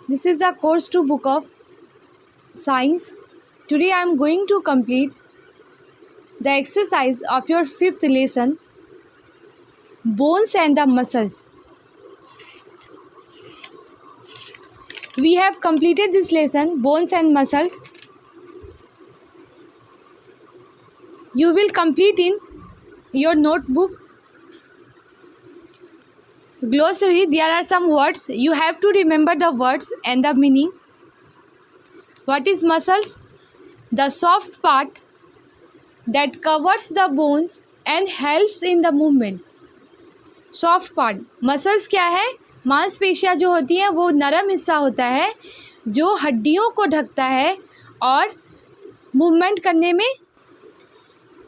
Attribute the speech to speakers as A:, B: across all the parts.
A: This is the course 2 book of science. Today I am going to complete the exercise of your 5th lesson, bones and the muscles. We have completed this lesson, bones and muscles. You will complete in your notebook. Glossary, there are some words. You have to remember the words and the meaning. What is muscles? The soft part that covers the bones and helps in the movement. Soft part. Muscles क्या है? मांसपेशियाँ जो होती हैं वो नरम हिस्सा होता है जो हड्डियों को ढकता है और मूवमेंट करने में,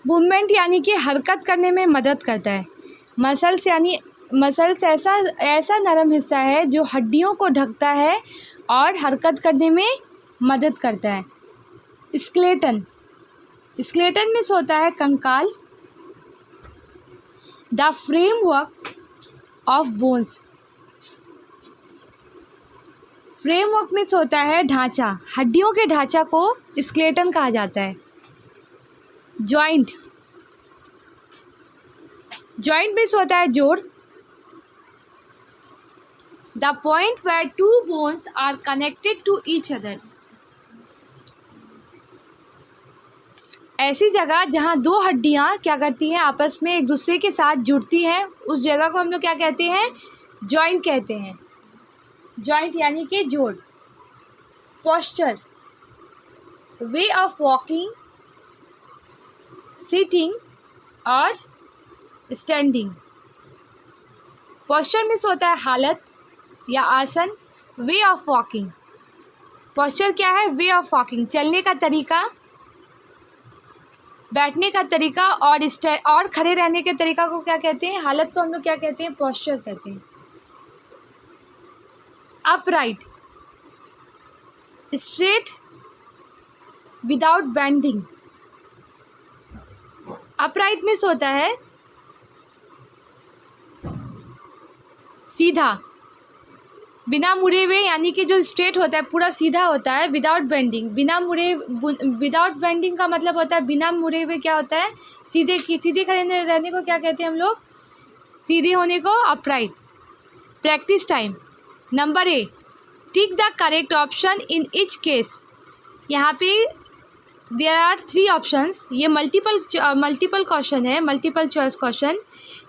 A: मूवमेंट यानी कि हरकत करने में मदद करता है. मसल्स ऐसा नरम हिस्सा है जो हड्डियों को ढकता है और हरकत करने में मदद करता है. स्केलेटन में होता है कंकाल. The framework of bones. Framework में होता है ढांचा. हड्डियों के ढांचा को स्केलेटन कहा जाता है. जॉइंट में होता है जोड़. The point where two bones are connected to each other. ऐसी जगह जहाँ दो हड्डियाँ क्या करती हैं, आपस में एक दूसरे के साथ जुड़ती हैं, उस जगह को हम लोग क्या कहते हैं? जॉइंट कहते हैं. जॉइंट यानी कि जोड़. Posture, way of walking, sitting और स्टैंडिंग. पोस्चर में होता है हालत या आसन. वे ऑफ वॉकिंग, पोस्चर क्या है? वे ऑफ वॉकिंग, चलने का तरीका, बैठने का तरीका और खड़े रहने के तरीका को क्या कहते हैं? हालत को हम लोग क्या कहते हैं? पोस्चर कहते हैं. Upright, straight without bending. Upright में होता है सीधा, बिना मुड़े हुए, यानी कि जो स्ट्रेट होता है पूरा सीधा होता है. विदाउट बेंडिंग, विदाउट बेंडिंग का मतलब होता है बिना मुड़े हुए क्या होता है? सीधे खड़े रहने को क्या कहते हैं हम लोग? सीधे होने को upright. Practice time. Number A, tick the correct option in each case. यहाँ पे देयर आर 3 ऑप्शंस. ये मल्टीपल क्वेश्चन है, मल्टीपल चॉइस क्वेश्चन,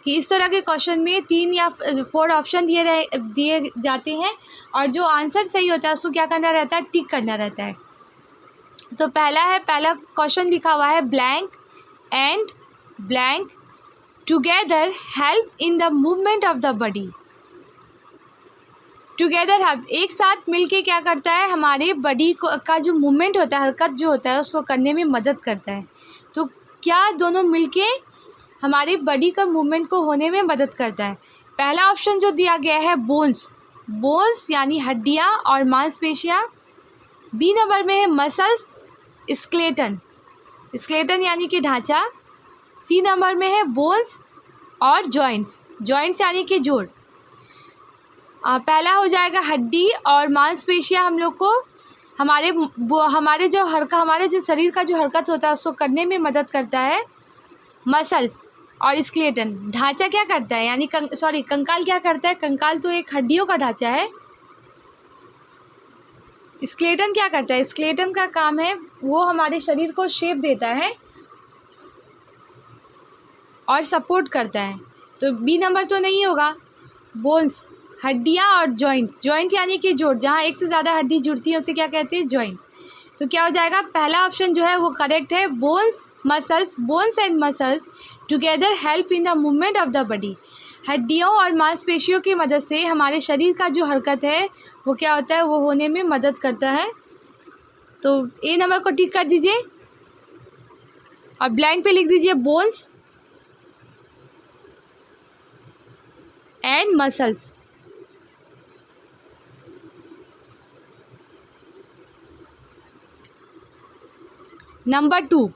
A: कि इस तरह के क्वेश्चन में 3 या 4 ऑप्शन दिए जाते हैं और जो आंसर सही होता है उसको क्या करना रहता है? टिक करना रहता है. तो पहला क्वेश्चन लिखा हुआ है blank and blank together help in the movement of the body. Together help, एक साथ मिलके क्या करता है? हमारे बॉडी का जो मूवमेंट होता है, हरकत जो होता है, उसको करने में मदद करता है. तो क्या दोनों मिलके हमारी बॉडी का मूवमेंट को होने में मदद करता है? पहला ऑप्शन जो दिया गया है बोन्स यानी हड्डियाँ और मांसपेशियाँ. बी नंबर में है मसल्स, स्केलेटन यानी कि ढांचा. सी नंबर में है बोन्स और जॉइंट्स यानी कि जोड़. पहला हो जाएगा हड्डी और मांसपेशियाँ हम लोग को हमारे जो शरीर का जो हरकत होता है उसको करने में मदद करता है. मसल्स और स्केलेटन. ढांचा क्या करता है, यानी कंकाल क्या करता है? कंकाल तो एक हड्डियों का ढांचा है. स्केलेटन क्या करता है? स्केलेटन का काम है वो हमारे शरीर को शेप देता है और सपोर्ट करता है. तो बी नंबर तो नहीं होगा. बोन्स, हड्डियाँ और जॉइंट यानी कि जोड़, जहाँ एक से ज़्यादा हड्डी जुड़ती है उसे क्या कहते हैं? जॉइंट. तो क्या हो जाएगा? पहला ऑप्शन जो है वो करेक्ट है. Bones and muscles together help in the movement of the body. हड्डियों और मांसपेशियों की मदद से हमारे शरीर का जो हरकत है वो क्या होता है? वो होने में मदद करता है. तो ए नंबर को टिक कर दीजिए और ब्लैंक पे लिख दीजिए bones and muscles. Number 2,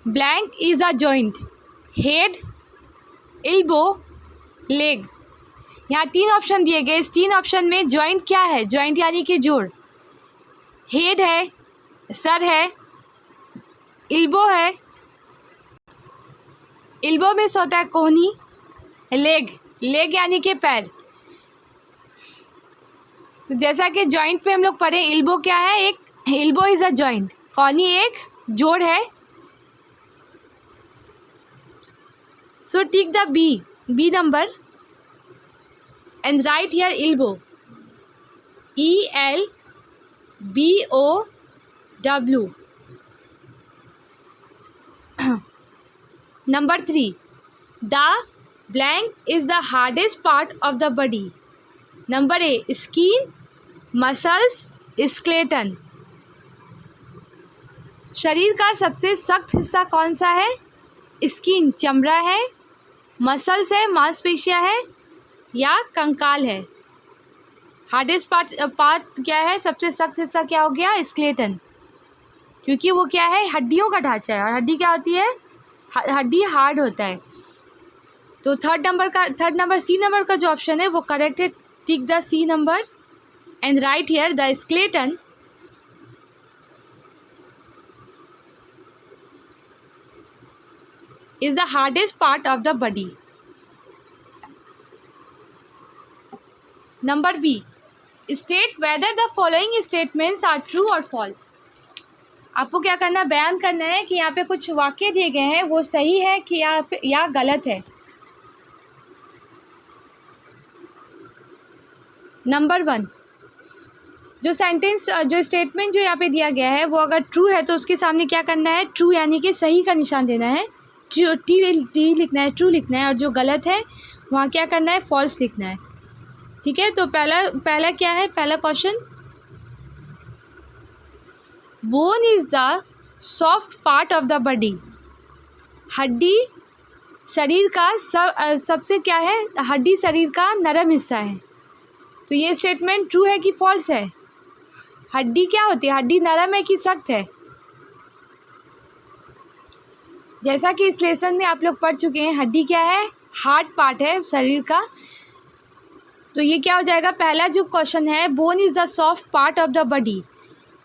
A: blank is a joint, head, elbow, leg. यहाँ 3 ऑप्शन दिए गए, इस 3 ऑप्शन में जॉइंट क्या है? जॉइंट यानी कि जोड़। हेड है, सर है, इल्बो है। इल्बो में से होता है कोहनी। लेग, लेग यानी कि पैर। तो जैसा कि जॉइंट पे हम लोग पढ़े, इल्बो क्या है? एक इल्बो इज अ जॉइंट। कोहनी एक जोड़ है। So tick the B number and write here elbow, ELBOW. Number 3, the blank is the hardest part of the body. Number A, skin, muscles, skeleton. शरीर का सबसे सख्त हिस्सा कौन सा है? स्किन, चमड़ा है, मसल्स है, मांसपेशियां है, या कंकाल है। हार्डेस्ट पार्ट क्या है? सबसे सख्त हिस्सा क्या हो गया? स्केलेटन, क्योंकि वो क्या है? हड्डियों का ढांचा है। और हड्डी क्या होती है? हड्डी हार्ड होता है। तो थर्ड नंबर सी नंबर का जो ऑप्शन है वो करेक्ट है। Tick the C number and right here the skeleton is the hardest part of the body. Number B, state whether the following statements are true और false. आपको क्या करना है? बयान करना है कि यहाँ पे कुछ वाक्य दिए गए हैं वो सही है कि या गलत है। नंबर 1, जो स्टेटमेंट जो यहाँ पे दिया गया है वो अगर ट्रू है तो उसके सामने क्या करना है? ट्रू यानी कि सही का निशान देना है। टी लिखना है, ट्रू लिखना है। और जो गलत है वहाँ क्या करना है? फॉल्स लिखना है। ठीक है। तो पहला क्या है? पहला question, bone is the soft part of the body. हड्डी शरीर का सबसे क्या है? हड्डी शरीर का नरम हिस्सा है। तो ये स्टेटमेंट ट्रू है कि फॉल्स है? हड्डी क्या होती है? हड्डी नरम है कि सख्त है? जैसा कि इस लेसन में आप लोग पढ़ चुके हैं, हड्डी क्या है? हार्ड पार्ट है शरीर का। तो ये क्या हो जाएगा? पहला जो क्वेश्चन है, bone is the soft part of the body.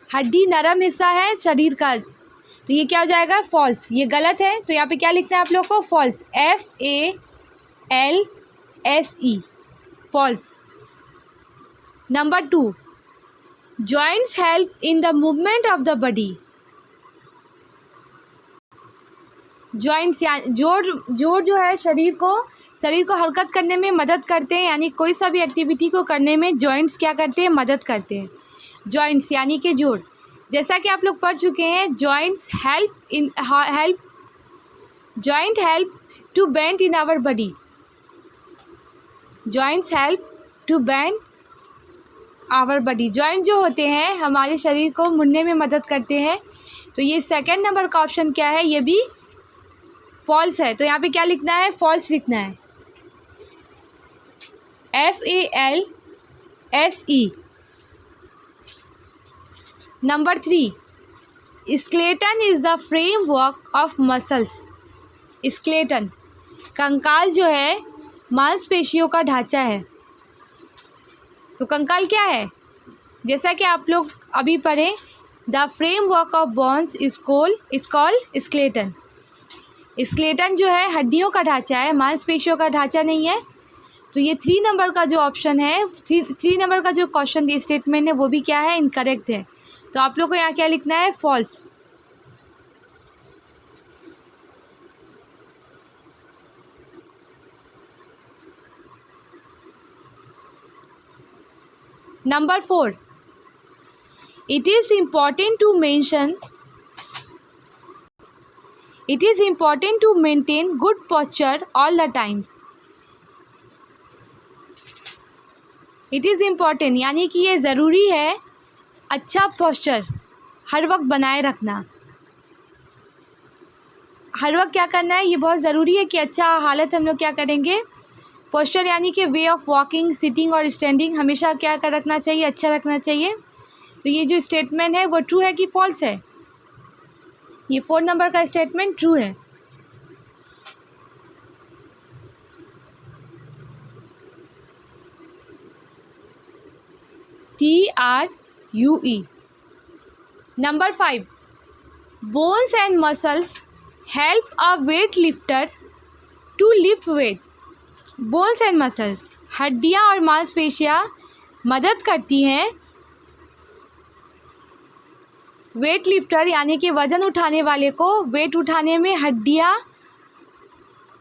A: हड्डी नरम हिस्सा है शरीर का। तो ये क्या हो जाएगा? फॉल्स। ये गलत है। तो यहाँ पे क्या लिखना है आप लोग को? False, FALSE, false. Number 2, joints help in the movement of the body. Joints जोड़ जो है शरीर को हरकत करने में मदद करते हैं। यानी कोई सा भी एक्टिविटी को करने में जॉइंट्स क्या करते हैं? मदद करते हैं। जॉइंट्स यानी कि जोड़। जैसा कि आप लोग पढ़ चुके हैं, joint help to bend in our body. Joints help to bend our body. Joint जो होते हैं हमारे शरीर को मुड़ने में मदद करते हैं। तो ये सेकंड नंबर का ऑप्शन क्या है? ये भी फॉल्स है। तो यहाँ पे क्या लिखना है? फॉल्स लिखना है, FALSE। Number 3, skeleton is the framework of muscles. Skeleton, कंकाल जो है मांसपेशियों का ढांचा है। तो कंकाल क्या है? जैसा कि आप लोग अभी पढ़े, the framework of bones is called skeleton. Skeleton जो है हड्डियों का ढांचा है, मांसपेशियों का ढांचा नहीं है। तो ये 3 नंबर का जो ऑप्शन है, 3 नंबर का जो क्वेश्चन स्टेटमेंट है वो भी क्या है? इनकरेक्ट है। तो आप लोग को यहाँ क्या लिखना है? False. Number 4, it is important to maintain good posture all the times. It is important यानी कि ये ज़रूरी है अच्छा पोस्चर हर वक्त बनाए रखना। हर वक्त क्या करना है? ये बहुत ज़रूरी है कि अच्छा हालत हम लोग क्या करेंगे? पोस्चर यानी कि वे ऑफ वॉकिंग, सिटिंग और स्टैंडिंग हमेशा क्या कर रखना चाहिए? अच्छा रखना चाहिए। तो ये जो स्टेटमेंट है वो ट्रू है कि फॉल्स है? ये 4 नंबर का स्टेटमेंट ट्रू है। TRUE. Number 5. Bones and muscles help a weightlifter to lift weight. Bones and muscles, हड्डियाँ और मांसपेशियाँ मदद करती हैं वेट लिफ्टर यानी कि वज़न उठाने वाले को वेट उठाने में। हड्डियाँ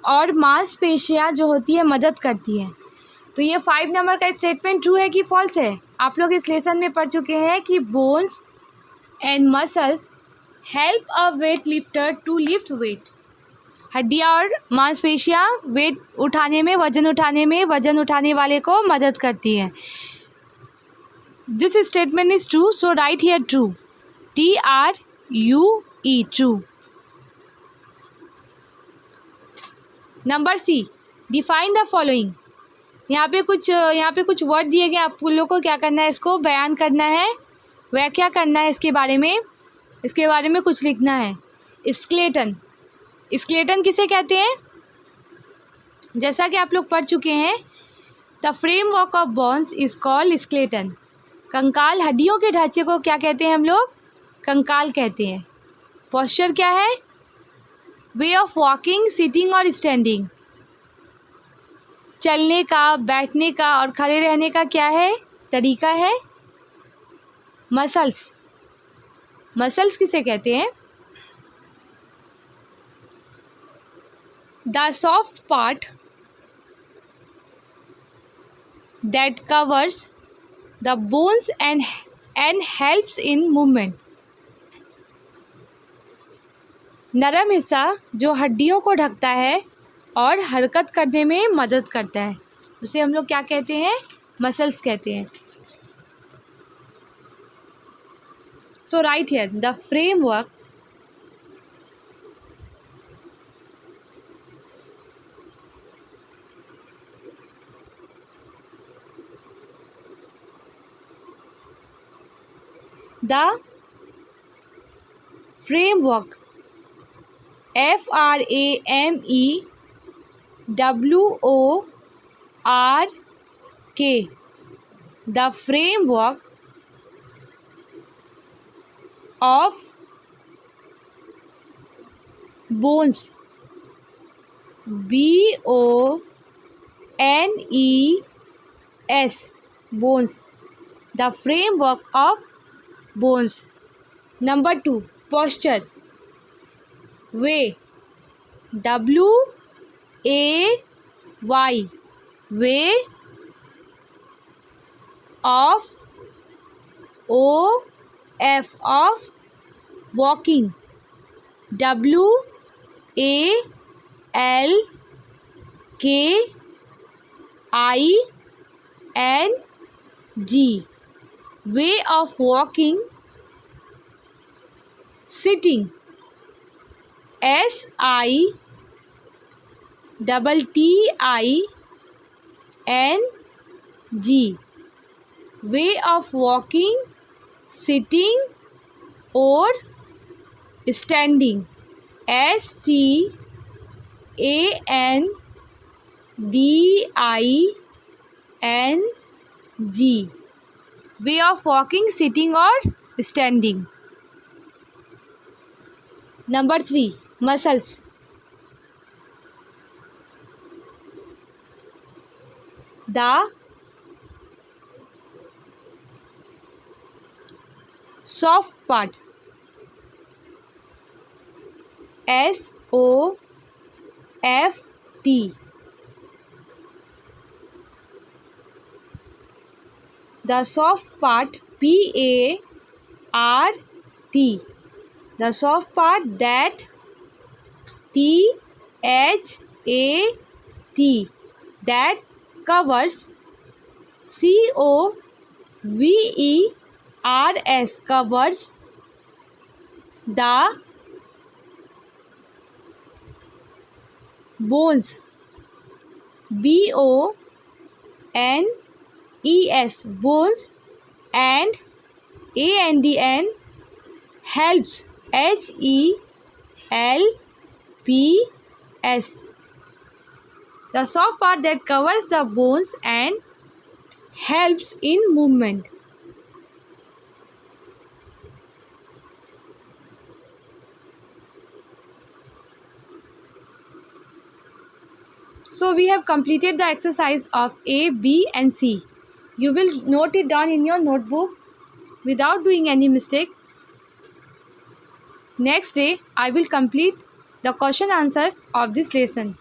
A: और मांसपेशियाँ जो होती है मदद करती हैं। तो ये 5 नंबर का स्टेटमेंट ट्रू है कि फॉल्स है? आप लोग इस लेसन में पढ़ चुके हैं कि bones and muscles help a weight lifter to lift weight. हड्डियाँ और मांसपेशियाँ वेट उठाने में, वज़न उठाने वाले को मदद करती हैं। This statement is true, so right here true, TRUE, true. Number C, define the following. यहाँ पे कुछ वर्ड दिए गए, आप लोग को क्या करना है, इसको बयान करना है, व्याख्या करना है इसके बारे में कुछ लिखना है। स्केलेटन, स्केलेटन किसे कहते हैं? जैसा कि आप लोग पढ़ चुके हैं, the framework of bones is called skeleton. कंकाल, हड्डियों के ढांचे को क्या कहते हैं हम लोग? कंकाल कहते हैं। पोस्चर क्या है? वे ऑफ वॉकिंग, सिटिंग और स्टैंडिंग। चलने का, बैठने का और खड़े रहने का क्या है? तरीका है। मसल्स, मसल्स किसे कहते हैं? The soft part that covers the bones and helps in movement. नरम हिस्सा जो हड्डियों को ढकता है और हरकत करने में मदद करता है, उसे हम लोग क्या कहते हैं? मसल्स कहते हैं। So right here, the framework FRAMEWORK, the framework of bones, BONES, bones, the framework of bones. Number 2, posture, way, WAY, way of walking, WALKING, way of walking. Sitting, SITTING, way of walking, sitting or standing, STANDING, way of walking, sitting or standing. Number 3, muscles. The soft part, SOFT, the soft part, PART, the soft part that, THAT, that covers, COVERS, covers the bones, BONES, bones, and ANDN, helps, HELPS, the soft part that covers the bones and helps in movement. So we have completed the exercise of A, B and C. You will note it down in your notebook without doing any mistake. Next day, I will complete the question answer of this lesson.